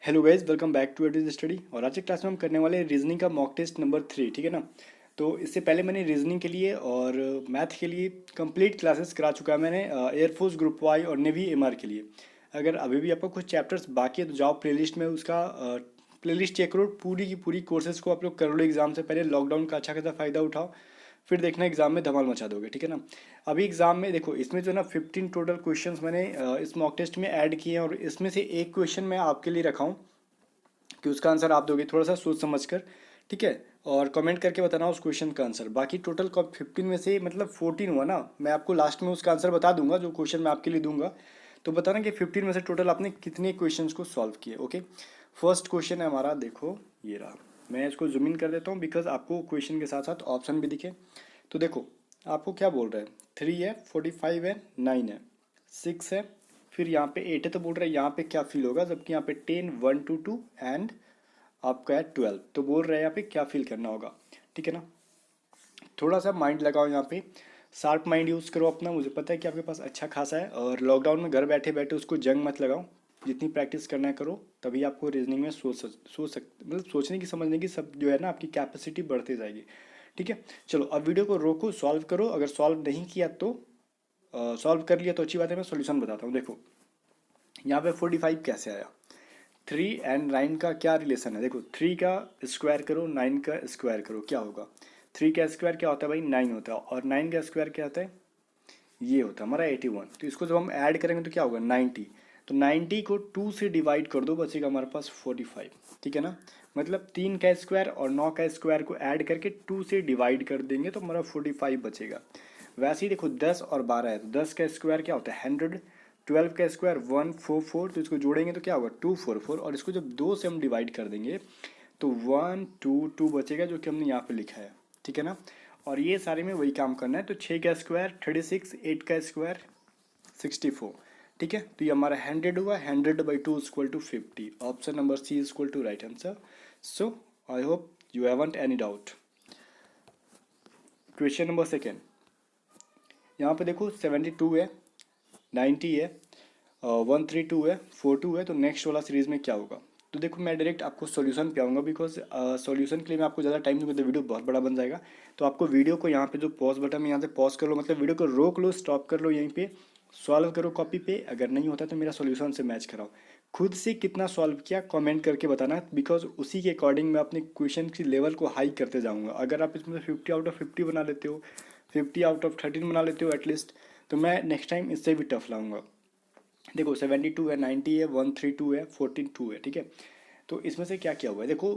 Hello guys, welcome back to edit study. और आज की क्लास में हम करने वाले हैं रीजनिंग का मॉक टेस्ट नंबर 3, ठीक है ना। तो इससे पहले मैंने रीजनिंग के लिए और मैथ के लिए कंप्लीट क्लासेस करा चुका है मैंने, एयरफोर्स ग्रुप वाई और नेवी एमआर के लिए। अगर अभी भी आपको कुछ चैप्टर्स बाकी है तो जाओ प्लेलिस्ट में उसका प्लेलिस्ट चेक करो, पूरी की पूरी कोर्सेज को आप लोग कर लो एग्जाम से पहले। लॉकडाउन का अच्छा खासा फ़ायदा उठाओ, फिर देखना एग्जाम में धमाल मचा दोगे, ठीक है ना। अभी एग्जाम में देखो, इसमें जो है ना 15 टोटल क्वेश्चंस मैंने इस मॉक टेस्ट में ऐड किए हैं, और इसमें से एक क्वेश्चन मैं आपके लिए रखा हूँ कि उसका आंसर आप दोगे थोड़ा सा सोच समझ कर, ठीक है। और कमेंट करके बताना उस क्वेश्चन का आंसर। बाकी टोटल 15 में से मतलब 14 हुआ ना, मैं आपको लास्ट में उसका आंसर बता दूंगा जो क्वेश्चन मैं आपके लिए दूंगा। तो बताना कि 15 में से टोटल आपने कितने क्वेश्चंस को सॉल्व किए। ओके, फर्स्ट क्वेश्चन है हमारा, देखो ये रहा। मैं इसको जूम इन कर देता हूँ बिकॉज आपको क्वेश्चन के साथ साथ ऑप्शन भी दिखे। तो देखो आपको क्या बोल रहा है, 3 है, 45 है, 9 है, 6 है, फिर यहाँ पे 8 है। तो बोल रहा है यहाँ पे क्या फील होगा, जबकि यहाँ पे 10, 1 to 2 एंड आपका है 12। तो बोल रहे हैं यहाँ पे क्या फील करना होगा, ठीक है ना। थोड़ा सा माइंड लगाओ यहाँ पे, शार्प माइंड यूज़ करो अपना। मुझे पता है कि आपके पास अच्छा खासा है, और लॉकडाउन में घर बैठे बैठे उसको जंग मत लगाओ। जितनी प्रैक्टिस करना है करो, तभी आपको रीजनिंग में मतलब सोचने की समझने की सब जो है ना आपकी कैपेसिटी बढ़ती जाएगी, ठीक है। चलो अब वीडियो को रोको, सॉल्व करो। अगर सॉल्व नहीं किया तो सॉल्व कर लिया तो अच्छी बात है, मैं सॉल्यूशन बताता हूँ। देखो यहाँ पे 45 कैसे आया। 3 एंड 9 का क्या रिलेशन है, देखो 3 का स्क्वायर करो, 9 का स्क्वायर करो, क्या होगा। 3 का स्क्वायर क्या होता है भाई, 9 होता है, और 9 का स्क्वायर क्या होता है, ये होता है हमारा 81। तो इसको जब हम ऐड करेंगे तो क्या होगा, 90। तो 90 को 2 से डिवाइड कर दो, बचेगा हमारे पास 45, ठीक है ना। मतलब 3 का स्क्वायर और 9 का स्क्वायर को ऐड करके 2 से डिवाइड कर देंगे तो हमारा 45 बचेगा। वैसे ही देखो 10 और 12 है, तो 10 का स्क्वायर क्या होता है, 100। 12 का स्क्वायर 144, तो इसको जोड़ेंगे तो क्या होगा, 244, और इसको जब 2 से हम डिवाइड कर देंगे तो 122 बचेगा, जो कि हमने यहाँ पे लिखा है, ठीक है ना। और ये सारे में वही काम करना है। तो 6 का स्क्वायर 36, 8 का स्क्वायर 64, ठीक है। तो ये हमारा 100 हुआ, 100/2 equal to 50। Option number C is equal to right answer. So I hope you haven't any doubt. Question number second, यहाँ पे देखो 72 है, 90 है, 132 है, 42 है। तो नेक्स्ट वाला सीरीज में क्या होगा। तो देखो मैं डायरेक्ट आपको सॉल्यूशन पे आऊँगा, बिकॉज सॉल्यूशन के लिए मैं आपको ज़्यादा टाइम दूंगा तो वीडियो बहुत बड़ा बन जाएगा। तो आपको वीडियो को यहाँ पे जो पॉज बटन है यहाँ से पॉज कर लो, मतलब वीडियो को रोक लो, स्टॉप कर लो, यहीं पे सॉल्व करो कॉपी पे। अगर नहीं होता तो मेरा सॉल्यूशन से मैच कराओ। खुद से कितना सॉल्व किया कमेंट करके बताना, बिकॉज उसी के अकॉर्डिंग मैं अपने क्वेश्चन की लेवल को हाई करते जाऊँगा। अगर आप इसमें 50/50 बना लेते हो, 50/13 बना लेते हो एटलीस्ट, तो मैं नेक्स्ट टाइम इससे भी टफ लाऊंगा। देखो 72 है, 90 है, 132 है, 42 है, ठीक है। तो इसमें से क्या क्या हुआ है देखो,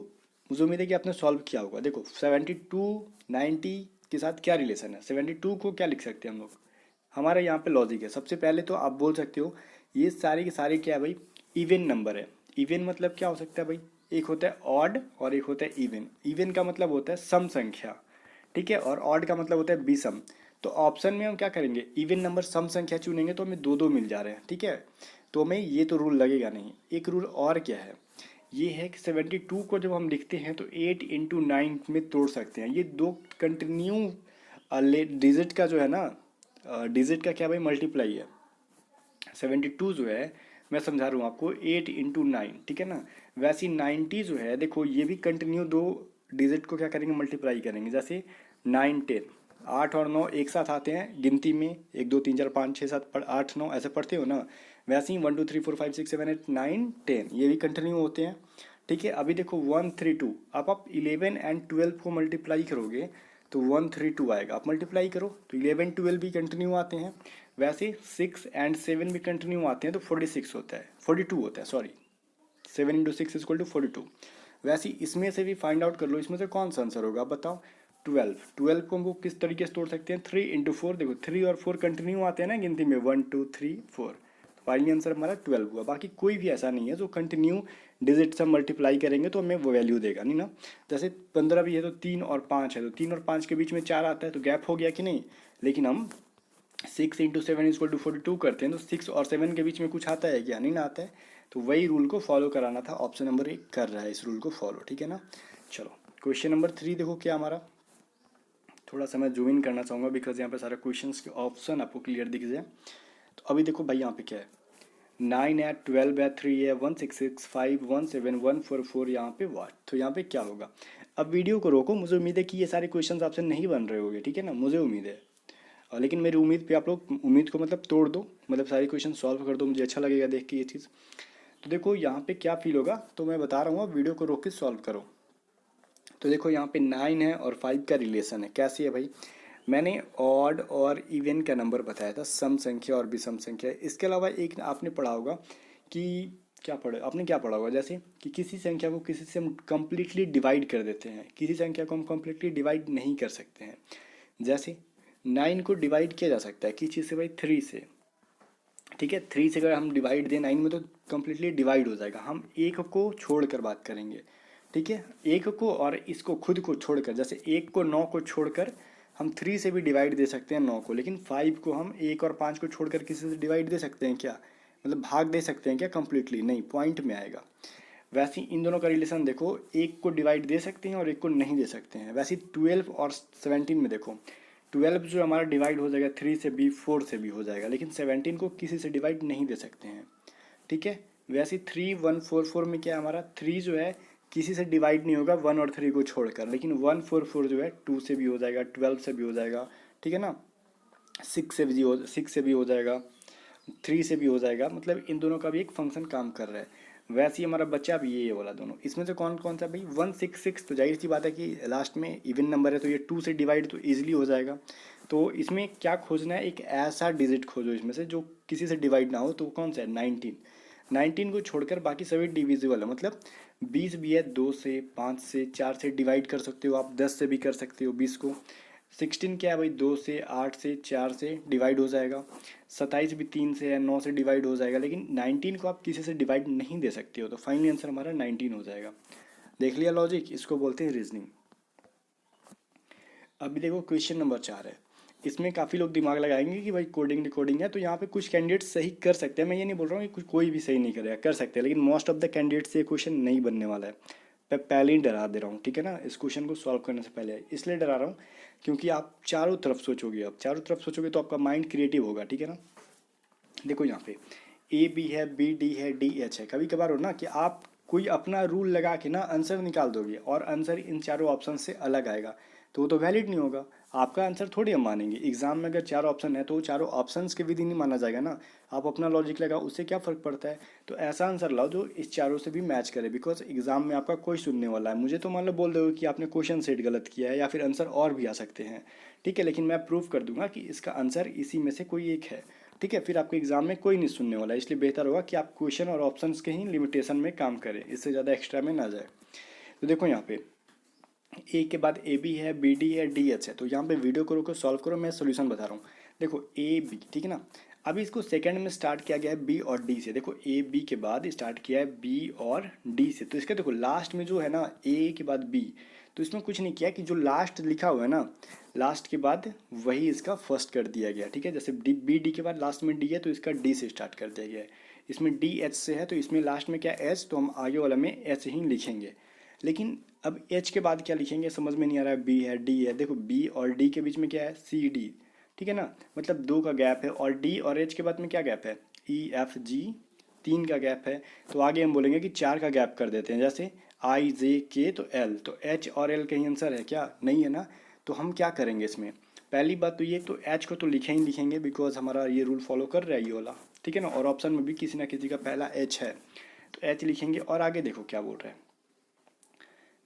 मुझे उम्मीद है कि आपने सॉल्व किया होगा। देखो 72 90 के साथ क्या रिलेशन है, 72 को क्या लिख सकते हैं हम लोग। हमारा यहाँ पे लॉजिक है, सबसे पहले तो आप बोल सकते हो ये सारे के सारे क्या है भाई, इवन नंबर है। इवन मतलब क्या हो सकता है भाई, एक होता है ऑड और एक होता है इवन। इवन का मतलब होता है सम संख्या, ठीक है, और ऑड का मतलब होता है विषम। तो ऑप्शन में हम क्या करेंगे, इवन नंबर सम संख्या चुनेंगे तो हमें दो दो मिल जा रहे हैं, ठीक है। तो हमें ये तो रूल लगेगा नहीं। एक रूल और क्या है, ये है कि 72 को जब हम लिखते हैं तो 8 × 9 में तोड़ सकते हैं। ये दो कंटिन्यू डिजिट का जो है ना, डिजिट का क्या भाई मल्टीप्लाई है। 72 जो है, मैं समझा रहा हूँ आपको, 8 × 9, ठीक है ना। वैसे 90 जो है, देखो ये भी कंटिन्यू दो डिजिट को क्या करेंगे, मल्टीप्लाई करेंगे। जैसे 9 10, 8 और 9 एक साथ आते हैं गिनती में, 1 2 3 4 5 6 7 8 9 ऐसे पढ़ते हो ना। वैसे ही 1 2 3 4 5 6 7 8 9 10 ये भी कंटिन्यू होते हैं, ठीक है। अभी देखो 132, अब आप 11 एंड 12 को मल्टीप्लाई करोगे तो 132 आएगा। आप मल्टीप्लाई करो तो 11 12 भी कंटिन्यू आते हैं। वैसे 6 एंड 7 भी कंटिन्यू आते हैं तो 46 होता है, 42 होता है, सॉरी। 7 × 6 = 42। वैसे इसमें से भी फाइंड आउट कर लो, इसमें से कौन सा आंसर होगा आप बताओ। 12, 12 को हमको किस तरीके से तोड़ सकते हैं, 3 × 4। देखो 3 और 4 कंटिन्यू आते हैं ना गिनती में, 1 2 3 4। तो फाइनली आंसर हमारा 12 हुआ। बाकी कोई भी ऐसा नहीं है जो कंटिन्यू डिजिट से मल्टीप्लाई करेंगे तो हमें वो वैल्यू देगा नहीं ना। जैसे 15 भी है तो 3 और 5 है, तो 3 और 5 के बीच में 4 आता है, तो गैप हो गया कि नहीं। लेकिन हम 6 × 7 = 42 करते हैं, तो 6 और 7 के बीच में कुछ आता है क्या, नहीं ना आता है। तो वही रूल को फॉलो कराना था। ऑप्शन नंबर 1 कर रहा है इस रूल को फॉलो, ठीक है ना। चलो क्वेश्चन नंबर 3 देखो क्या हमारा, थोड़ा सा मैं जूम इन करना चाहूँगा बिकॉज यहाँ पे सारे क्वेश्चंस के ऑप्शन आपको क्लियर दिख जाए। तो अभी देखो भाई यहाँ पे क्या है, 9 है, 12 है, 3 है, 1 6 6 5 1 7 1 4 4 यहाँ पे वाट। तो यहाँ पे क्या होगा? अब वीडियो को रोको, मुझे उम्मीद है कि ये सारे क्वेश्चंस आपसे नहीं बन रहे होंगे, ठीक है ना, मुझे उम्मीद है। लेकिन मेरी उम्मीद पे आप लोग उम्मीद को मतलब तोड़ दो, मतलब सारे क्वेश्चन सॉल्व कर दो, मुझे अच्छा लगेगा देख के ये चीज़। तो देखो यहाँ पे क्या फील होगा, तो मैं बता रहा हूँ, आप वीडियो को रोक के सॉल्व करो। तो देखो यहाँ पे 9 है और 5 का रिलेशन है, कैसे है भाई? मैंने ऑड और इवन का नंबर बताया था, सम संख्या और विषम संख्या। इसके अलावा एक आपने पढ़ा होगा कि क्या पढ़ा, आपने क्या पढ़ा होगा, जैसे कि किसी संख्या को किसी से हम कंप्लीटली डिवाइड कर देते हैं, किसी संख्या को हम कंप्लीटली डिवाइड नहीं कर सकते हैं। जैसे 9 को डिवाइड किया जा सकता है किस चीज़ से भाई? 3 से, ठीक है। 3 से अगर हम डिवाइड दें 9 में तो कम्प्लीटली डिवाइड हो जाएगा। हम एक को छोड़कर बात करेंगे, ठीक है, एक को और इसको खुद को छोड़कर, जैसे एक को 9 को छोड़कर हम 3 से भी डिवाइड दे सकते हैं 9 को, लेकिन 5 को हम 1 और 5 को छोड़कर किसी से डिवाइड दे सकते हैं क्या? मतलब भाग दे सकते हैं क्या कम्प्लीटली? नहीं, पॉइंट में आएगा। वैसे ही इन दोनों का रिलेशन देखो, एक को डिवाइड दे सकते हैं और एक को नहीं दे सकते हैं। वैसे 12 और 17 में देखो, 12 जो हमारा डिवाइड हो जाएगा 3 से भी, 4 से भी हो जाएगा, लेकिन 17 को किसी से डिवाइड नहीं दे सकते हैं, ठीक है। वैसे 3 1 4 4 में क्या है, हमारा 3 जो है किसी से डिवाइड नहीं होगा 1 और 3 को छोड़कर, लेकिन 1 4 4 जो है 2 से भी हो जाएगा, 12 से भी हो जाएगा, ठीक है ना, 6 से भी हो जाएगा, 3 से भी हो जाएगा। मतलब इन दोनों का भी एक फंक्शन काम कर रहा है। वैसे ही हमारा बच्चा भी ये वाला दोनों, इसमें से कौन कौन सा भाई? 166, तो जाहिर सी बात है कि लास्ट में इवन नंबर है तो ये 2 से डिवाइड तो ईजिली हो जाएगा। तो इसमें क्या खोजना है? एक ऐसा डिजिट खोजो इसमें से जो किसी से डिवाइड ना हो, तो कौन सा है? 19। 19 को छोड़कर बाकी सभी डिविजिबल है, मतलब 20 भी है, 2 से, 5 से, 4 से डिवाइड कर सकते हो आप, 10 से भी कर सकते हो 20 को। 16 क्या है भाई? 2 से, 8 से, 4 से डिवाइड हो जाएगा। 27 भी 3 से है, 9 से डिवाइड हो जाएगा, लेकिन 19 को आप किसी से डिवाइड नहीं दे सकते हो, तो फाइनली आंसर हमारा 19 हो जाएगा। देख लिया लॉजिक, इसको बोलते हैं रीजनिंग। अभी देखो क्वेश्चन नंबर 4 है। इसमें काफ़ी लोग दिमाग लगाएंगे कि भाई कोडिंग रिकॉर्डिंग है, तो यहाँ पे कुछ कैंडिडेट्स सही कर सकते हैं, मैं ये नहीं बोल रहा हूँ कि कोई भी सही नहीं करेगा, कर सकते हैं, लेकिन मोस्ट ऑफ द कैंडिडेट्स से ये क्वेश्चन नहीं बनने वाला है। मैं पहले ही डरा दे रहा हूँ, ठीक है ना, इस क्वेश्चन को सॉल्व करने से पहले इसलिए डरा रहा हूँ क्योंकि आप चारों तरफ सोचोगे, आप चारों तरफ सोचोगे तो आपका माइंड क्रिएटिव होगा, ठीक है ना। देखो यहाँ पे ए बी है, बी डी है, डी एच है। कभी कभार हो ना कि आप कोई अपना रूल लगा के ना आंसर निकाल दोगे और आंसर इन चारों ऑप्शन से अलग आएगा, तो वो तो वैलिड नहीं होगा, आपका आंसर थोड़ी हम मानेंगे। एग्जाम में अगर चार ऑप्शन है तो वो चारों ऑप्शंस के विधि नहीं माना जाएगा ना, आप अपना लॉजिक लगाओ, उससे क्या फ़र्क पड़ता है। तो ऐसा आंसर लाओ जो इस चारों से भी मैच करे, बिकॉज एग्जाम में आपका कोई सुनने वाला है। मुझे तो मान लो बोल दोगे कि आपने क्वेश्चन सेट गलत किया है या फिर आंसर और भी आ सकते हैं, ठीक है, लेकिन मैं प्रूव कर दूंगा कि इसका आंसर इसी में से कोई एक है, ठीक है। फिर आपके एग्जाम में कोई नहीं सुनने वाला है, इसलिए बेहतर होगा कि आप क्वेश्चन और ऑप्शंस के ही लिमिटेशन में काम करें, इससे ज़्यादा एक्स्ट्रा में ना जाए। तो देखो यहाँ पे ए के बाद ए बी है, बी डी है, डी एच है। तो यहाँ पे वीडियो को रोको, सॉल्व करो, मैं सोल्यूशन बता रहा हूँ। देखो ए बी, ठीक है ना, अभी इसको सेकंड में स्टार्ट किया गया है बी और डी से। देखो ए बी के बाद स्टार्ट किया है बी और डी से, तो इसका देखो लास्ट में जो है ना ए के बाद बी, तो इसमें कुछ नहीं किया कि जो लास्ट लिखा हुआ है ना, लास्ट के बाद वही इसका फर्स्ट कर दिया गया, ठीक है। जैसे डी बी डी के बाद लास्ट में डी है तो इसका डी से स्टार्ट कर दिया गया है। इसमें डी एच से है तो इसमें लास्ट में क्या एच, तो हम आगे वाला में एच ही लिखेंगे। लेकिन अब एच के बाद क्या लिखेंगे समझ में नहीं आ रहा है, बी है, डी है। देखो बी और डी के बीच में क्या है? सी डी, ठीक है ना, मतलब 2 का गैप है, और डी और एच के बाद में क्या गैप है? ई एफ जी, 3 का गैप है। तो आगे हम बोलेंगे कि 4 का गैप कर देते हैं, जैसे आई जे के तो एल, तो एच और एल कहीं आंसर है क्या? नहीं है ना। तो हम क्या करेंगे इसमें? पहली बात तो ये, तो एच को तो लिखे ही लिखेंगे बिकॉज हमारा ये रूल फॉलो कर रहा है ये वाला, ठीक है ना, और ऑप्शन में भी किसी ना किसी का पहला एच है, तो एच लिखेंगे। और आगे देखो क्या बोल रहे हैं,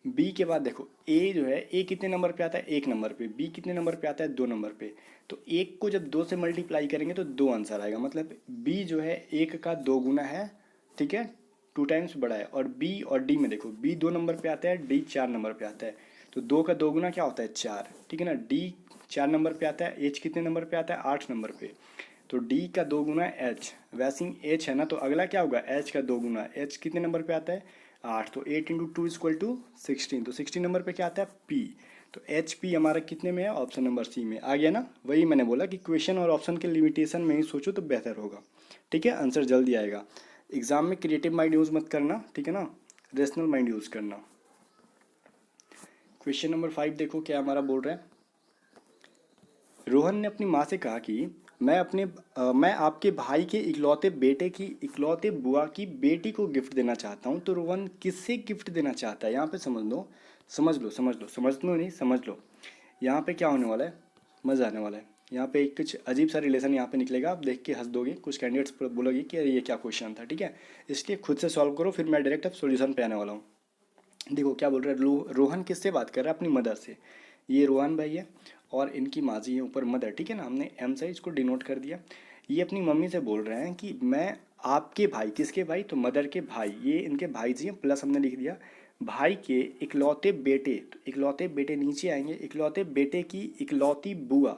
बी के बाद देखो ए जो है, ए कितने नंबर पे आता है? 1 नंबर पे। बी कितने नंबर पे आता है? 2 नंबर पे। तो 1 को जब 2 से मल्टीप्लाई करेंगे तो 2 आंसर आएगा, मतलब बी जो है 1 का 2 गुना है, ठीक है, 2 टाइम्स बड़ा है। और बी और डी में देखो, बी 2 नंबर पे आता है, डी 4 नंबर पे आता है, तो 2 का 2 गुना क्या होता है? 4, ठीक है ना। डी 4 नंबर पे आता है, एच कितने नंबर पे आता है? 8 नंबर पे, तो डी का 2 गुना एच। वैसे ही एच है ना, तो अगला क्या होगा? एच का 2 गुना। एच कितने नंबर पे आता है? 8, तो 8 इंटू 2 इक्वल टू 16, तो 16 नंबर पे क्या आता है? पी। तो एच पी हमारा कितने में है? ऑप्शन नंबर सी में आ गया ना। वही मैंने बोला कि क्वेश्चन और ऑप्शन के लिमिटेशन में ही सोचो तो बेहतर होगा, ठीक है, आंसर जल्दी आएगा। एग्जाम में क्रिएटिव माइंड यूज़ मत करना, ठीक है ना, रेशनल माइंड यूज़ करना। क्वेश्चन नंबर 5 देखो क्या हमारा बोल रहा है। रोहन ने अपनी माँ से कहा कि मैं आपके भाई के इकलौते बुआ की बेटी को गिफ्ट देना चाहता हूँ। तो रोहन किससे गिफ्ट देना चाहता है, यहाँ पे समझ लो नहीं, समझ लो। यहाँ पे क्या होने वाला है, मज़ा आने वाला है। यहाँ पे एक कुछ अजीब सा रिलेशन यहाँ पे निकलेगा, आप देख के हंस दोगे, कुछ कैंडिडेट्स बोलोगे कि अरे ये क्या क्वेश्चन था, ठीक है। इसलिए खुद से सॉल्व करो, फिर मैं डायरेक्ट अब सॉल्यूशन पे आने वाला हूँ। देखो क्या बोल रहा है, रोहन किससे बात कर रहा है, अपनी मदर से। ये रोहन भाई है और इनकी माँ जी है ऊपर मदर, ठीक है ना, हमने एम से इसको डिनोट कर दिया। ये अपनी मम्मी से बोल रहे हैं कि मैं आपके भाई, किसके भाई, तो मदर के भाई, ये इनके भाई जी हैं, प्लस हमने लिख दिया भाई के इकलौते बेटे। तो इकलौते बेटे नीचे आएंगे, इकलौते बेटे की इकलौती बुआ।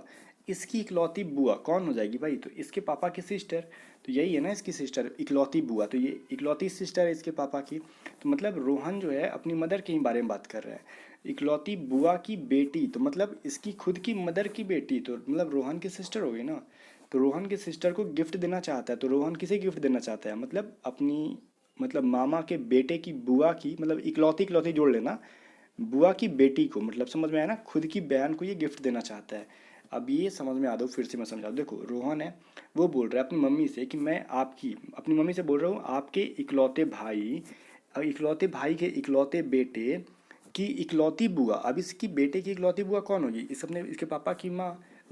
इसकी इकलौती बुआ कौन हो जाएगी भाई, तो इसके पापा की सिस्टर। तो यही है ना इसकी सिस्टर, इकलौती बुआ, तो ये इकलौती सिस्टर है इसके पापा की। तो मतलब रोहन जो है अपनी मदर के ही बारे में बात कर रहा है। इकलौती बुआ की बेटी, तो मतलब इसकी खुद की मदर की बेटी, तो मतलब रोहन की सिस्टर हो गई ना। तो रोहन की सिस्टर को गिफ्ट देना चाहता है, तो रोहन किसे गिफ्ट देना चाहता है, मतलब अपनी, मतलब मामा के बेटे की बुआ की, मतलब इकलौती इकलौती जोड़ लेना, बुआ की बेटी को, मतलब समझ में आया ना, खुद की बहन को ये गिफ्ट देना चाहता है। अब ये समझ में आ दो, फिर से मैं समझा दूं। देखो रोहन है, वो बोल रहा है अपनी मम्मी से कि मैं आपकी, अपनी मम्मी से बोल रहा हूँ आपके इकलौते भाई, अब इकलौते भाई के इकलौते बेटे की इकलौती बुआ। अब इसकी बेटे की इकलौती बुआ कौन होगी, इस अपने इसके पापा की माँ,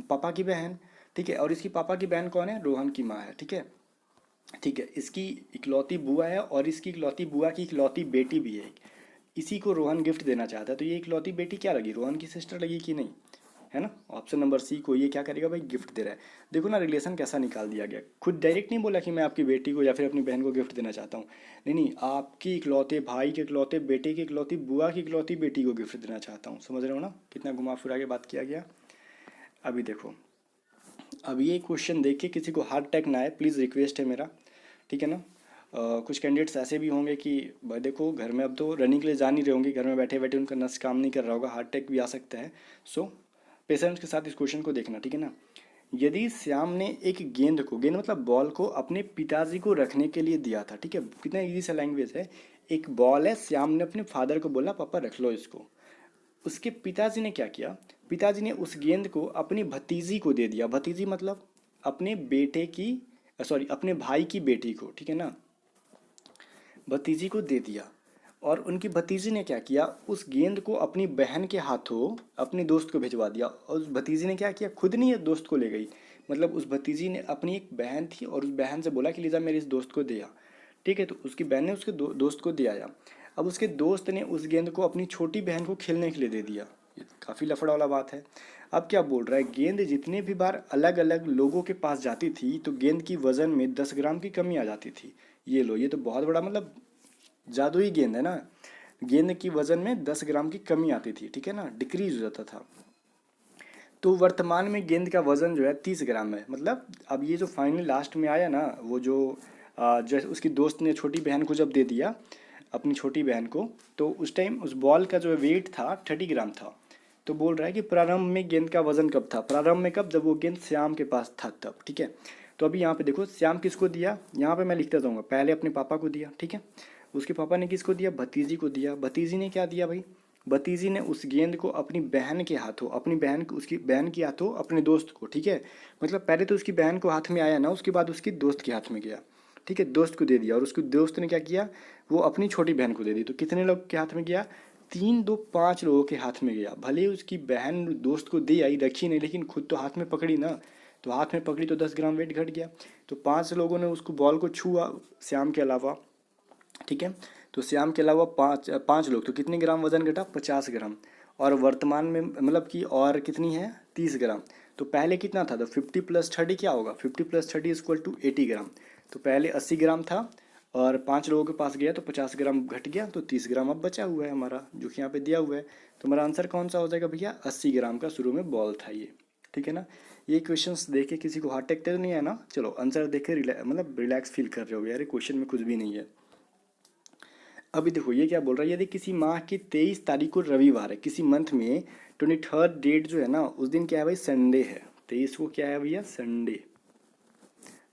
पापा की बहन, ठीक है। और इसकी पापा की बहन कौन है, रोहन की माँ है, ठीक है। ठीक है, इसकी इकलौती बुआ है और इसकी इकलौती बुआ की इकलौती बेटी भी है। इसी को रोहन गिफ्ट देना चाहता है, तो ये इकलौती बेटी क्या लगी, रोहन की सिस्टर लगी कि नहीं, है ना। ऑप्शन नंबर सी को ये क्या करेगा भाई, गिफ्ट दे रहा है। देखो ना रिलेशन कैसा निकाल दिया गया, खुद डायरेक्ट नहीं बोला कि मैं आपकी बेटी को या फिर अपनी बहन को गिफ्ट देना चाहता हूँ। नहीं नहीं, आपकी इकलौते भाई के इकलौते बेटे की इकलौती बुआ की इकलौती बेटी को गिफ्ट देना चाहता हूँ। समझ रहे हो ना, कितना घुमा फिरा के बात किया गया। अभी देखो, अब ये क्वेश्चन देख के किसी को हार्ट अटैक ना आए, प्लीज़ रिक्वेस्ट है मेरा, ठीक है ना। कुछ कैंडिडेट्स ऐसे भी होंगे कि भाई देखो घर में अब तो रनिंग के लिए जा नहीं रहे होंगे, घर में बैठे बैठे उनका नस काम नहीं कर रहा होगा, हार्ट अटैक भी आ सकता है। सो पेशेंस के साथ इस क्वेश्चन को देखना, ठीक है ना। यदि श्याम ने एक गेंद मतलब बॉल को अपने पिताजी को रखने के लिए दिया था, ठीक है, कितना इजी सा लैंग्वेज है। एक बॉल है, श्याम ने अपने फादर को बोला पापा रख लो इसको। उसके पिताजी ने क्या किया, पिताजी ने उस गेंद को अपनी भतीजी को दे दिया। भतीजी मतलब अपने बेटे की, सॉरी अपने भाई की बेटी को, ठीक है ना, भतीजी को दे दिया। और उनकी भतीजी ने क्या किया, उस गेंद को अपनी बहन के हाथों अपने दोस्त को भिजवा दिया। और उस भतीजी ने क्या किया, खुद नहीं, दोस्त को ले गई। मतलब उस भतीजी ने, अपनी एक बहन थी और उस बहन से बोला कि लीजा मेरे इस दोस्त को दिया, ठीक है। तो उसकी बहन ने उसके दोस्त को दिया। अब उसके दोस्त ने उस गेंद को अपनी छोटी बहन को खेलने के लिए दे दिया। ये काफ़ी लफड़ा वाला बात है। अब क्या बोल रहा है, गेंद जितने भी बार अलग अलग लोगों के पास जाती थी तो गेंद की वजन में 10 ग्राम की कमी आ जाती थी। ये लो, ये तो बहुत बड़ा मतलब जादुई गेंद है ना। गेंद की वजन में 10 ग्राम की कमी आती थी, ठीक है ना, डिक्रीज हो जाता था। तो वर्तमान में गेंद का वजन जो है 30 ग्राम है। मतलब अब ये जो फाइनल लास्ट में आया ना, वो जो जैसे उसकी दोस्त ने छोटी बहन को जब दे दिया, अपनी छोटी बहन को, तो उस टाइम उस बॉल का जो वेट था 30 ग्राम था। तो बोल रहा है कि प्रारंभ में गेंद का वजन कब था, प्रारंभ में कब, जब वो गेंद श्याम के पास था तब, ठीक है। तो अभी यहाँ पे देखो श्याम किसको दिया, यहाँ पे मैं लिखता जाऊँगा, पहले अपने पापा को दिया, ठीक है। उसके पापा ने किसको दिया, भतीजी को दिया। भतीजी ने क्या दिया भाई, भतीजी ने उस गेंद को अपनी बहन के हाथों, अपनी बहन को, उसकी बहन के हाथों अपने दोस्त को, ठीक है। मतलब पहले तो उसकी बहन को हाथ में आया ना, उसके बाद उसकी दोस्त के हाथ में गया, ठीक है, दोस्त को दे दिया। और उसके दोस्त ने क्या किया, वो अपनी छोटी बहन को दे दी। तो कितने लोग के हाथ में गया, 3 2 5 लोगों के हाथ में गया। भले ही उसकी बहन दोस्त को दे आई, रखी नहीं, लेकिन खुद तो हाथ में पकड़ी ना। तो हाथ में पकड़ी तो 10 ग्राम वेट घट गया। तो 5 लोगों ने उसको बॉल को छुआ श्याम के अलावा, ठीक है। तो श्याम के अलावा पाँच पाँच लोग, तो कितने ग्राम वजन घटा, 50 ग्राम। और वर्तमान में मतलब कि और कितनी है, 30 ग्राम। तो पहले कितना था, तो 50 + 30 क्या होगा, 50 + 30 = 80 ग्राम। तो पहले 80 ग्राम था और 5 लोगों के पास गया तो 50 ग्राम घट गया, तो 30 ग्राम अब बचा हुआ है हमारा, जो कि यहाँ पे दिया हुआ है। तो हमारा आंसर कौन सा हो जाएगा भैया, 80 ग्राम का शुरू में बॉल था ये, ठीक है ना। ये क्वेश्चंस देख के किसी को हार्ट अटैक तो नहीं है ना, चलो आंसर देख के मतलब रिलैक्स फील कर रहे हो यार, क्वेश्चन में कुछ भी नहीं है। अभी देखो ये क्या बोल रहा है, यदि किसी माह की 23 तारीख को रविवार है, किसी मंथ में 23rd डेट जो है ना, उस दिन क्या है भाई, संडे है। 23 को क्या है भैया, संडे,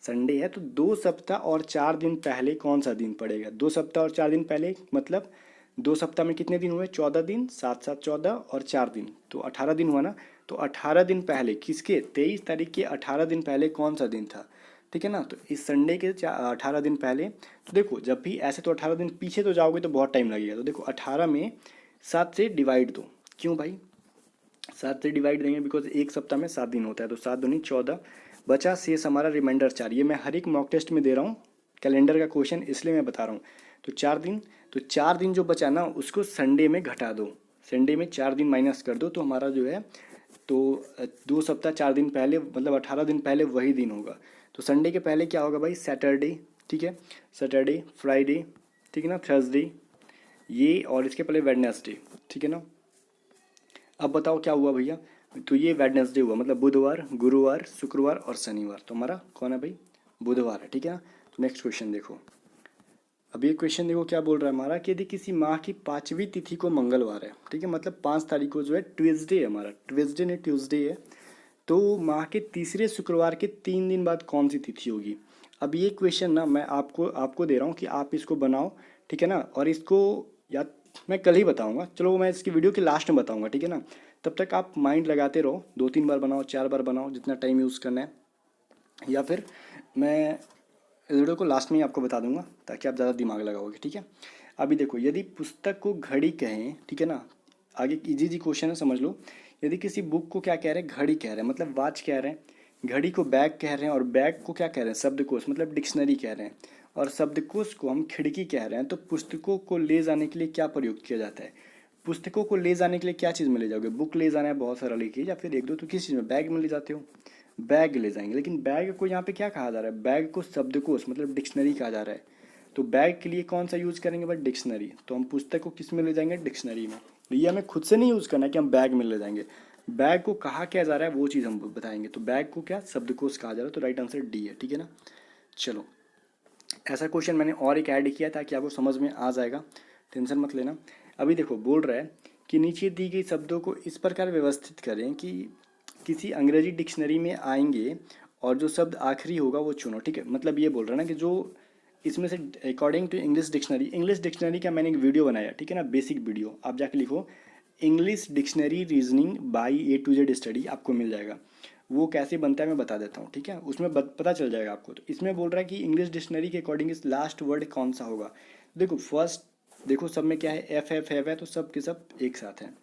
संडे है। तो 2 सप्ताह और 4 दिन पहले कौन सा दिन पड़ेगा, 2 सप्ताह और 4 दिन पहले, मतलब 2 सप्ताह में कितने दिन हुए, 14 दिन, 7 7 14 और 4 दिन, तो 18 दिन हुआ ना। तो 18 दिन पहले किसके, 23 तारीख के 18 दिन पहले कौन सा दिन था, ठीक है ना। तो इस संडे के 18 दिन पहले, तो देखो जब भी ऐसे तो 18 दिन पीछे तो जाओगे तो बहुत टाइम लगेगा। तो देखो 18 में 7 से डिवाइड दो, क्यों भाई 7 से डिवाइड देंगे, बिकॉज एक सप्ताह में 7 दिन होता है, तो 7 दूनी 14, बचा शेष हमारा रिमाइंडर 4। ये मैं हर एक मॉक टेस्ट में दे रहा हूँ कैलेंडर का क्वेश्चन, इसलिए मैं बता रहा हूँ। तो 4 दिन, तो 4 दिन जो बचा ना उसको संडे में घटा दो, संडे में 4 दिन माइनस कर दो, तो हमारा जो है तो 2 सप्ताह 4 दिन पहले मतलब 18 दिन पहले वही दिन होगा। तो संडे के पहले क्या होगा भाई, सैटरडे, ठीक है, सैटरडे, फ्राइडे, ठीक है ना, थर्सडे ये, और इसके पहले वेडनेसडे, ठीक है ना। अब बताओ क्या हुआ भैया, तो ये वेडनेसडे हुआ, मतलब बुधवार, गुरुवार, शुक्रवार और शनिवार, तो हमारा कौन है भाई, बुधवार है, ठीक है ना। तो नेक्स्ट क्वेश्चन देखो, अब ये क्वेश्चन देखो क्या बोल रहा है हमारा, कि यदि किसी माह की 5वीं तिथि को मंगलवार है, ठीक है, मतलब 5 तारीख को जो है ट्यूसडे है हमारा, ट्यूसडे नहीं ट्यूसडे है, तो माह के तीसरे शुक्रवार के 3 दिन बाद कौन सी तिथि होगी। अब ये क्वेश्चन ना मैं आपको दे रहा हूँ कि आप इसको बनाओ, ठीक है ना, और इसको या मैं कल ही बताऊँगा, चलो मैं इसकी वीडियो के लास्ट में बताऊँगा, ठीक है ना। तब तक आप माइंड लगाते रहो, 2-3 बार बनाओ, 4 बार बनाओ, जितना टाइम यूज़ करना है, या फिर मैं इस वीडियो को लास्ट में ही आपको बता दूंगा ताकि आप ज़्यादा दिमाग लगाओगे, ठीक है। अभी देखो, यदि पुस्तक को घड़ी कहें, ठीक है ना, आगे इजी जी क्वेश्चन है समझ लो। यदि किसी बुक को क्या कह रहे हैं, घड़ी कह रहे हैं, मतलब वॉच कह रहे हैं, घड़ी को बैग कह रहे हैं, और बैग को क्या कह रहे हैं, शब्दकोश मतलब डिक्शनरी कह रहे हैं, और शब्दकोश को हम खिड़की कह रहे हैं, तो पुस्तकों को ले जाने के लिए क्या प्रयोग किया जाता है, पुस्तकों को ले जाने के लिए क्या चीज़ में ले जाओगे, बुक ले जाना है बहुत सारा लेके, या फिर एक दो, तो किस चीज़ में, बैग में ले जाते हो, बैग ले जाएंगे। लेकिन बैग को यहाँ पे क्या कहा जा रहा है, बैग को शब्दकोश मतलब डिक्शनरी कहा जा रहा है, तो बैग के लिए कौन सा यूज़ करेंगे भाई, डिक्शनरी। तो हम पुस्तक को किस में ले जाएंगे, डिक्शनरी में। तो ये हमें खुद से नहीं यूज़ करना है कि हम बैग में ले जाएंगे, बैग को कहा क्या जा रहा है वो चीज़ हम बताएंगे, तो बैग को क्या शब्दकोश कहा जा रहा है, तो राइट आंसर डी है, ठीक है ना। चलो, ऐसा क्वेश्चन मैंने और एक ऐड किया ताकि आपको समझ में आ जाएगा, टेंशन मत लेना। अभी देखो बोल रहा है कि नीचे दी गई शब्दों को इस प्रकार व्यवस्थित करें कि किसी अंग्रेजी डिक्शनरी में आएंगे और जो शब्द आखिरी होगा वो चुनो, ठीक है। मतलब ये बोल रहा है ना कि जो इसमें से अकॉर्डिंग टू इंग्लिश डिक्शनरी का मैंने एक वीडियो बनाया, ठीक है ना, बेसिक वीडियो, आप जाके लिखो English dictionary reasoning by A to Z study, आपको मिल जाएगा। वो कैसे बनता है मैं बता देता हूँ, ठीक है, उसमें पता चल जाएगा आपको। तो इसमें बोल रहा है कि इंग्लिश डिक्शनरी के अकॉर्डिंग इस लास्ट वर्ड कौन सा होगा। देखो फर्स्ट, देखो सब में क्या है, एफ है, तो सब के सब एक साथ हैं।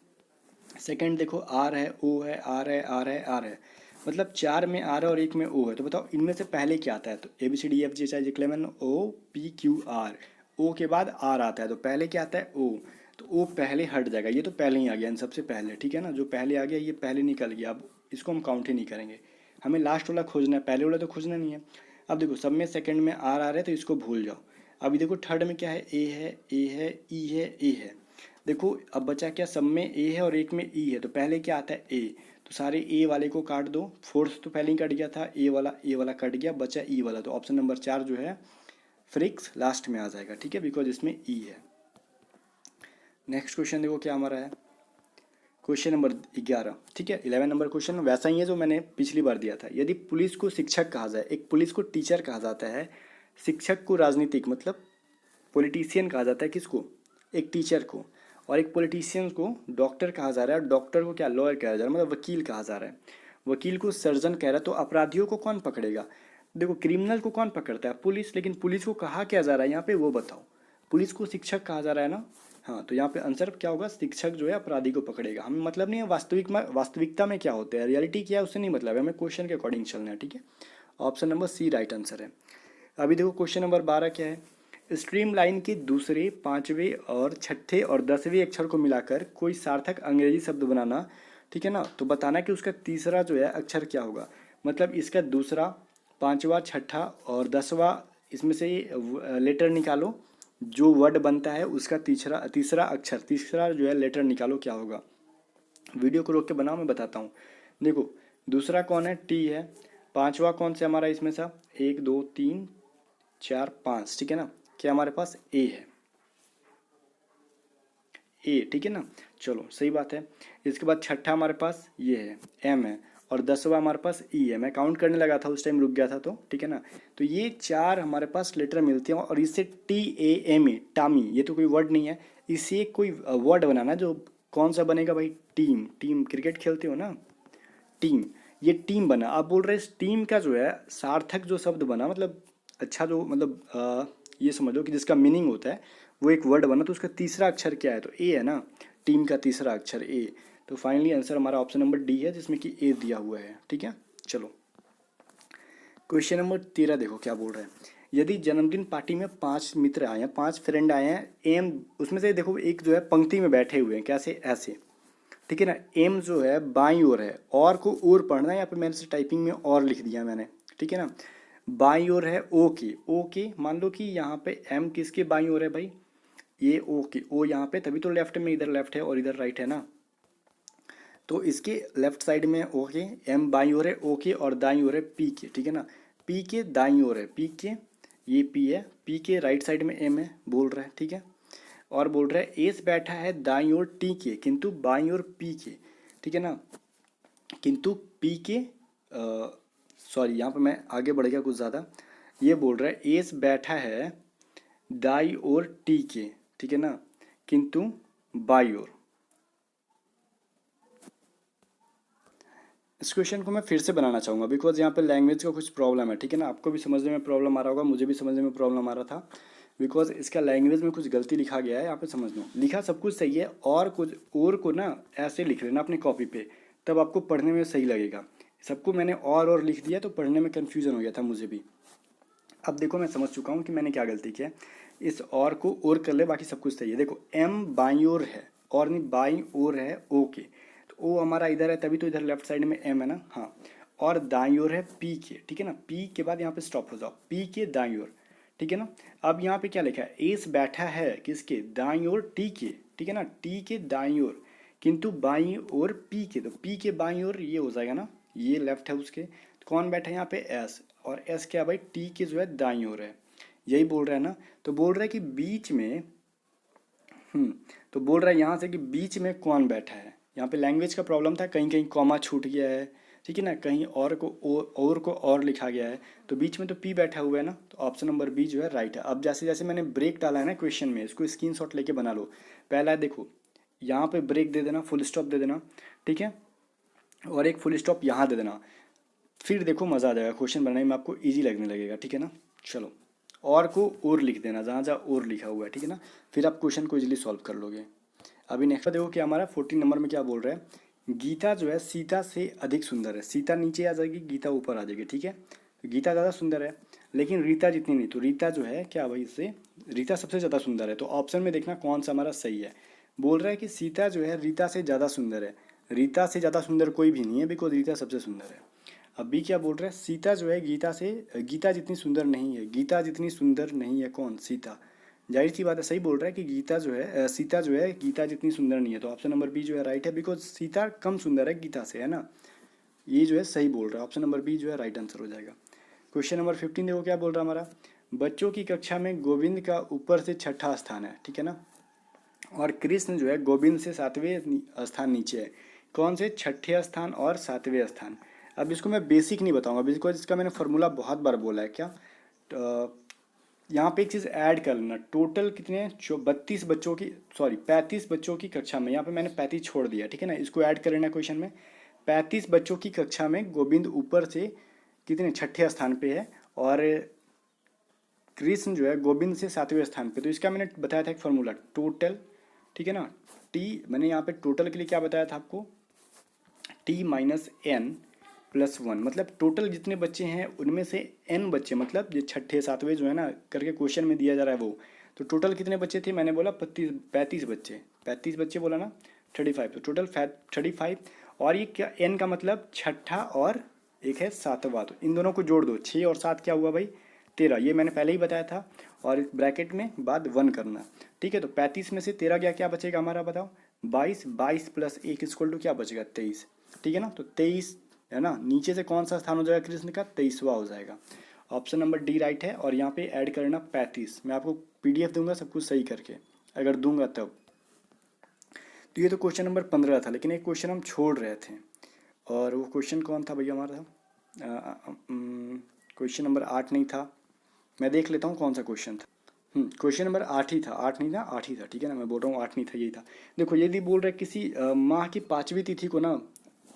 सेकंड देखो आर है, ओ है, आर है, आर है, आर है, मतलब 4 में आर है और 1 में ओ है। तो बताओ इनमें से पहले क्या आता है, तो ABCDEFGHIJKLMN OPQR, ओ के बाद आर आता है, तो पहले क्या आता है ओ, तो ओ पहले हट जाएगा, ये तो पहले ही आ गया इन सबसे पहले, ठीक है ना, जो पहले आ गया ये पहले निकल गया, अब इसको हम काउंट ही नहीं करेंगे, हमें लास्ट वाला खोजना है, पहले वाला तो खोजना नहीं है। अब देखो सब में सेकंड में आर आ रहा है तो इसको भूल जाओ। अभी देखो थर्ड में क्या है, ए है, ए है, ई है, ए है। देखो अब बचा क्या, सब में ए है और एक में ई है, तो पहले क्या आता है ए, तो सारे ए वाले को काट दो, फोर्थ तो पहले ही कट गया था, ए वाला कट गया, बचा ई वाला, तो ऑप्शन नंबर 4 जो है फ्रिक्स लास्ट में आ जाएगा, ठीक है, बिकॉज इसमें ई है। नेक्स्ट क्वेश्चन देखो क्या हमारा है, क्वेश्चन नंबर 11, ठीक है, 11 नंबर क्वेश्चन वैसा ही है जो मैंने पिछली बार दिया था। यदि पुलिस को शिक्षक कहा जाए, एक पुलिस को टीचर कहा जाता है, शिक्षक को राजनीतिक मतलब पॉलिटिशियन कहा जाता है, किसको, एक टीचर को, और एक पॉलिटिशियन को डॉक्टर कहा जा रहा है, और डॉक्टर को क्या, लॉयर कहा जा रहा है, मतलब वकील कहा जा रहा है, वकील को सर्जन कह रहा है, तो अपराधियों को कौन पकड़ेगा, देखो क्रिमिनल को कौन पकड़ता है, पुलिस, लेकिन पुलिस को कहा क्या जा रहा है यहाँ पे वो बताओ, पुलिस को शिक्षक कहा जा रहा है ना, हाँ, तो यहाँ पे आंसर क्या होगा, शिक्षक जो है अपराधी को पकड़ेगा। हमें मतलब नहीं है वास्तविकता में क्या होता है, रियलिटी क्या है उससे नहीं मतलब है, हमें क्वेश्चन के अकॉर्डिंग चलना है, ठीक है। Option number C right answer है। अभी देखो क्वेश्चन नंबर 12 क्या है, स्ट्रीम लाइन के दूसरे, पाँचवें और छठे और 10वें अक्षर को मिलाकर कोई सार्थक अंग्रेजी शब्द बनाना, ठीक है ना, तो बताना कि उसका तीसरा जो है अक्षर क्या होगा, मतलब इसका दूसरा, पाँचवा, छठा और 10वां, इसमें से लेटर निकालो, जो वर्ड बनता है उसका तीसरा तीसरा अक्षर, तीसरा जो है लेटर निकालो क्या होगा। वीडियो को रोक के बनाओ, मैं बताता हूँ। देखो दूसरा कौन है, टी है, पांचवा कौन से हमारा इसमें सा, 1 2 3 4 5, ठीक है ना, क्या हमारे पास ए है, ए, ठीक है ना, चलो सही बात है। इसके बाद छठा हमारे पास ये है, एम है, और 10वां हमारे पास ई है। मैं काउंट करने लगा था उस टाइम रुक गया था, तो ठीक है ना। तो ये 4 हमारे पास लेटर मिलते हैं, और इससे TAME, टामी, ये तो कोई वर्ड नहीं है, इससे कोई वर्ड बनाना, जो कौन सा बनेगा भाई, टीम, टीम क्रिकेट खेलते हो ना, टीम, ये टीम बना। आप बोल रहे हैं इस टीम का जो है सार्थक जो शब्द बना, मतलब अच्छा जो मतलब ये समझ लो कि जिसका मीनिंग होता है वो एक वर्ड बना, तो उसका तीसरा अक्षर क्या है, तो ए है ना, टीम का तीसरा अक्षर ए। तो फाइनली आंसर हमारा ऑप्शन नंबर डी है जिसमें कि ए दिया हुआ है। ठीक है, चलो क्वेश्चन नंबर 13 देखो क्या बोल रहा है। यदि जन्मदिन पार्टी में 5 मित्र आए हैं, 5 फ्रेंड आए हैं, एम उसमें से देखो एक जो है पंक्ति में बैठे हुए हैं, कैसे, ऐसे, ठीक है ना। एम जो है बाईं ओर है, और को ओर पढ़ना है, यहाँ पे मैंने से टाइपिंग में और लिख दिया मैंने, ठीक है ना। बाईं ओर है ओ की, ओ के मान लो कि यहाँ पे एम किसके बाईं ओर है भाई, ये ओ की, ओ यहाँ पे, तभी तो लेफ्ट में इधर लेफ्ट है और इधर राइट है ना। तो इसके लेफ्ट साइड में ओ के, एम बाईं ओर है ओ के, और दाईं ओर है पी के, ठीक है ना। पी के दाईं ओर है पी के, ये पी है, पी के राइट साइड में एम है बोल रहा है, ठीक है। और बोल रहा है एस बैठा है दाईं ओर टी के, किंतु बाईं ओर पी के, ठीक है ना। किंतु पी के सॉरी यहाँ पे मैं आगे बढ़ गया कुछ ज़्यादा। ये बोल रहा है एस बैठा है दाईं ओर टी के, ठीक है ना, किंतु बाईं ओर। इस क्वेश्चन को मैं फिर से बनाना चाहूँगा बिकॉज यहाँ पे लैंग्वेज का कुछ प्रॉब्लम है, ठीक है ना। आपको भी समझने में प्रॉब्लम आ रहा होगा, मुझे भी समझने में प्रॉब्लम आ रहा था, बिकॉज इसका लैंग्वेज में कुछ गलती लिखा गया है। यहाँ पे समझ लो, लिखा सब कुछ सही है, और कुछ और को ना ऐसे लिख लेना अपने कॉपी पे, तब आपको पढ़ने में सही लगेगा। सबको मैंने और लिख दिया तो पढ़ने में कन्फ्यूज़न हो गया था मुझे भी। अब देखो मैं समझ चुका हूँ कि मैंने क्या गलती किया है। इस और को और कर ले, बाकी सब कुछ सही है। देखो एम बाईं ओर है, और नहीं बाईं ओर है ओ के, तो ओ हमारा इधर है, तभी तो इधर लेफ्ट साइड में एम है ना, हाँ। और दाईं ओर है पी के, ठीक है ना, पी के बाद यहाँ पे स्टॉप हो जाओ, पी के दाईं ओर, ठीक है ना। अब यहाँ पे क्या लिखा है, एस बैठा है किसके, दाईं ओर टी के, ठीक है ना, टी के दाईं ओर, किंतु बाईं ओर पी के, तो पी के बाईं ओर ये हो जाएगा ना, ये लेफ्ट है उसके, तो कौन बैठा है यहाँ पे, एस, और एस क्या भाई, टी के जो है दाईं ओर है, यही बोल रहा है ना। तो बोल रहा है कि बीच में, हम्म, तो बोल रहा है यहाँ से कि बीच में कौन बैठा है। यहाँ पे लैंग्वेज का प्रॉब्लम था, कहीं कहीं कॉमा छूट गया है, ठीक है ना, कहीं और को और लिखा गया है, तो बीच में तो पी बैठा हुआ है ना, तो ऑप्शन नंबर बी जो है राइट है। अब जैसे जैसे मैंने ब्रेक डाला है ना क्वेश्चन में, इसको स्क्रीनशॉट लेके बना लो। पहला है देखो, यहाँ पे ब्रेक दे देना, फुल स्टॉप दे देना, ठीक है, और एक फुल स्टॉप यहाँ दे देना, फिर देखो मज़ा आ जाएगा, क्वेश्चन बनाने में आपको ईजी लगने लगेगा, ठीक है ना। चलो, और को और लिख देना जहाँ जहाँ और लिखा हुआ है, ठीक है ना, फिर आप क्वेश्चन को इजीली सॉल्व कर लोगे। अभी नेक्स्ट देखो कि हमारा 14 नंबर में क्या बोल रहा है। गीता जो है सीता से अधिक सुंदर है, सीता नीचे आ जाएगी, गीता ऊपर आ जाएगी, ठीक है। तो गीता ज़्यादा सुंदर है, लेकिन रीता जितनी नहीं, तो रीता जो है क्या भाई, इससे रीता सबसे ज़्यादा सुंदर है। तो ऑप्शन में देखना कौन सा हमारा सही है। बोल रहा है कि सीता जो है रीता से ज़्यादा सुंदर है, रीता से ज़्यादा सुंदर कोई भी नहीं है, बिकॉज रीता सबसे सुंदर है। अब भी क्या बोल रहा है, सीता जो है गीता जितनी सुंदर नहीं है, गीता जितनी सुंदर नहीं है कौन, सीता। जाहिर सी बात है, सही बोल रहा है कि गीता जो है सीता जो है गीता जितनी सुंदर नहीं है, तो ऑप्शन नंबर बी जो है राइट है, बिकॉज सीता कम सुंदर है गीता से, है ना। ये जो है सही बोल रहा है, ऑप्शन नंबर बी जो है राइट आंसर हो जाएगा। क्वेश्चन नंबर 15 देखो क्या बोल रहा है हमारा। बच्चों की कक्षा में गोविंद का ऊपर से छठा स्थान है, ठीक है ना, और कृष्ण जो है गोविंद से 7वें स्थान नीचे है। कौन से, छठे स्थान और 7वें स्थान। अब इसको मैं बेसिक नहीं बताऊंगा बिकॉज इसका मैंने फार्मूला बहुत बार बोला है क्या। यहाँ पे एक चीज़ ऐड कर लेना, टोटल कितने 32 बच्चों की, सॉरी 35 बच्चों की कक्षा में, यहाँ पे मैंने 35 छोड़ दिया, ठीक है ना, इसको ऐड कर लेना क्वेश्चन में। 35 बच्चों की कक्षा में गोविंद ऊपर से कितने, छठे स्थान पे है, और कृष्ण जो है गोविंद से 7वें स्थान पे। तो इसका मैंने बताया था एक फार्मूला, टोटल, ठीक है ना, टी मैंने यहाँ पे टोटल के लिए क्या बताया था आपको, t minus n plus one, मतलब टोटल जितने बच्चे हैं उनमें से एन बच्चे, मतलब ये छठे 7वें जो है ना करके क्वेश्चन में दिया जा रहा है वो। तो टोटल कितने बच्चे थे, मैंने बोला 35 बच्चे, 35 बच्चे बोला ना, 35, तो टोटल 35। और ये क्या, एन का मतलब छठा और एक है 7वां, तो इन दोनों को जोड़ दो, 6 और 7 क्या हुआ भाई, 13, ये मैंने पहले ही बताया था। और ब्रैकेट में बाद 1 करना, ठीक है। तो 35 में से 13 गया, क्या बचेगा हमारा बताओ, 22, 22 प्लस 1 इक्वल टू क्या बचेगा, 23, ठीक है ना। तो 23 है ना, नीचे से कौन सा स्थान हो जाएगा कृष्ण का, 23वां हो जाएगा। ऑप्शन नंबर डी राइट है। और यहाँ पे ऐड करना 35, मैं आपको पीडीएफ दूंगा सब कुछ सही करके, अगर दूंगा तब। तो ये तो क्वेश्चन नंबर 15 था, लेकिन एक क्वेश्चन हम छोड़ रहे थे, और वो क्वेश्चन कौन था भैया हमारा, क्वेश्चन नंबर 8 नहीं था, मैं देख लेता हूँ कौन सा क्वेश्चन था। क्वेश्चन नंबर 8 ही था, 8 नहीं था, 8 ही था, ठीक है ना, मैं बोल रहा हूँ 8 नहीं था, यही था। देखो यदि बोल रहे किसी माह की 5वीं तिथि को ना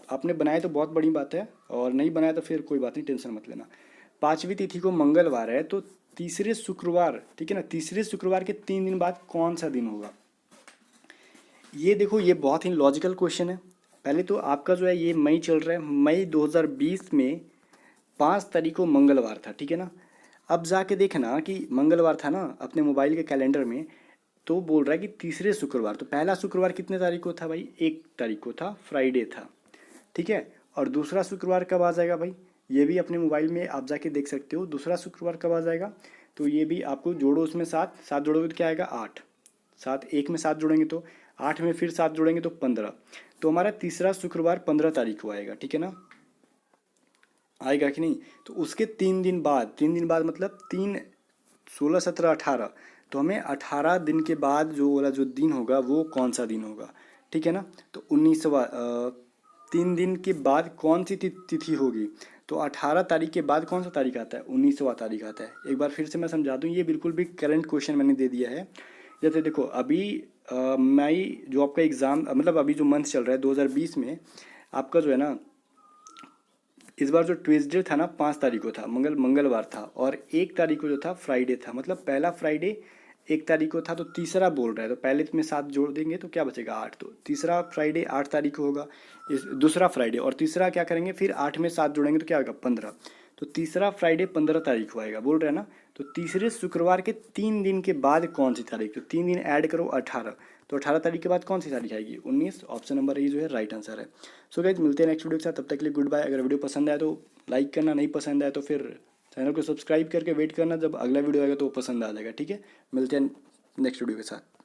आपने बनाए तो बहुत बड़ी बात है, और नहीं बनाया तो फिर कोई बात नहीं, टेंशन मत लेना। 5वीं तिथि को मंगलवार है, तो तीसरे शुक्रवार, ठीक है ना, तीसरे शुक्रवार के 3 दिन बाद कौन सा दिन होगा? ये देखो, ये बहुत ही लॉजिकल क्वेश्चन है। पहले तो आपका जो है ये मई चल रहा है, मई 2020 में 5 तारीख को मंगलवार था, ठीक है ना। अब जाके देखना कि मंगलवार था ना अपने मोबाइल के कैलेंडर में, तो बोल रहा है कि तीसरे शुक्रवार, तो पहला शुक्रवार कितने तारीख को था भाई? 1 तारीख को था, फ्राइडे था, ठीक है। और दूसरा शुक्रवार कब आ जाएगा भाई? ये भी अपने मोबाइल में आप जाके देख सकते हो, दूसरा शुक्रवार कब आ जाएगा। तो ये भी आपको जोड़ो, उसमें 7 जोड़ोगे तो क्या आएगा? 8। 7, एक में 7 जोड़ेंगे तो 8, में फिर 7 जोड़ेंगे तो 15। तो हमारा तीसरा शुक्रवार 15 तारीख को आएगा, ठीक है ना। आएगा कि नहीं? तो उसके 3 दिन बाद, 3 दिन बाद मतलब 3, 16, 17, 18, तो हमें 18 दिन के बाद जो वाला जो दिन होगा वो कौन सा दिन होगा, ठीक है ना। तो 19वां 3 दिन के बाद कौन सी तिथि होगी? तो 18 तारीख के बाद कौन सा तारीख आता है? 19वां तारीख आता है। एक बार फिर से मैं समझा दूँ, ये बिल्कुल भी करंट क्वेश्चन मैंने दे दिया है। जैसे देखो अभी मई जो आपका एग्ज़ाम, मतलब अभी जो मंथ चल रहा है 2020 में, आपका जो है ना, इस बार जो ट्यूसडे था ना 5 तारीख को था, मंगलवार था, और 1 तारीख को जो था फ्राइडे था। मतलब पहला फ्राइडे 1 तारीख को था, तो तीसरा बोल रहा है, तो पहले में 7 जोड़ देंगे तो क्या बचेगा? 8। तो तीसरा फ्राइडे 8 तारीख को होगा, इस दूसरा फ्राइडे, और तीसरा क्या करेंगे फिर 8 में 7 जोड़ेंगे तो क्या होगा? 15। तो तीसरा फ्राइडे 15 तारीख को आएगा, बोल रहे हैं ना। तो तीसरे शुक्रवार के 3 दिन के बाद कौन सी तारीख? तो 3 दिन ऐड करो, 18। तो 18 तारीख के बाद कौन सी तारीख आएगी? 19। ऑप्शन नंबर ए जो है राइट आंसर है। सो गाइज, मिलते हैं नेक्स्ट वीडियो के साथ, तब तक के लिए गुड बाय। अगर वीडियो पसंद आया तो लाइक करना, नहीं पसंद आया तो फिर चैनल को सब्सक्राइब करके वेट करना, जब अगला वीडियो आएगा तो वो पसंद आ जाएगा, ठीक है। मिलते हैं नेक्स्ट वीडियो के साथ।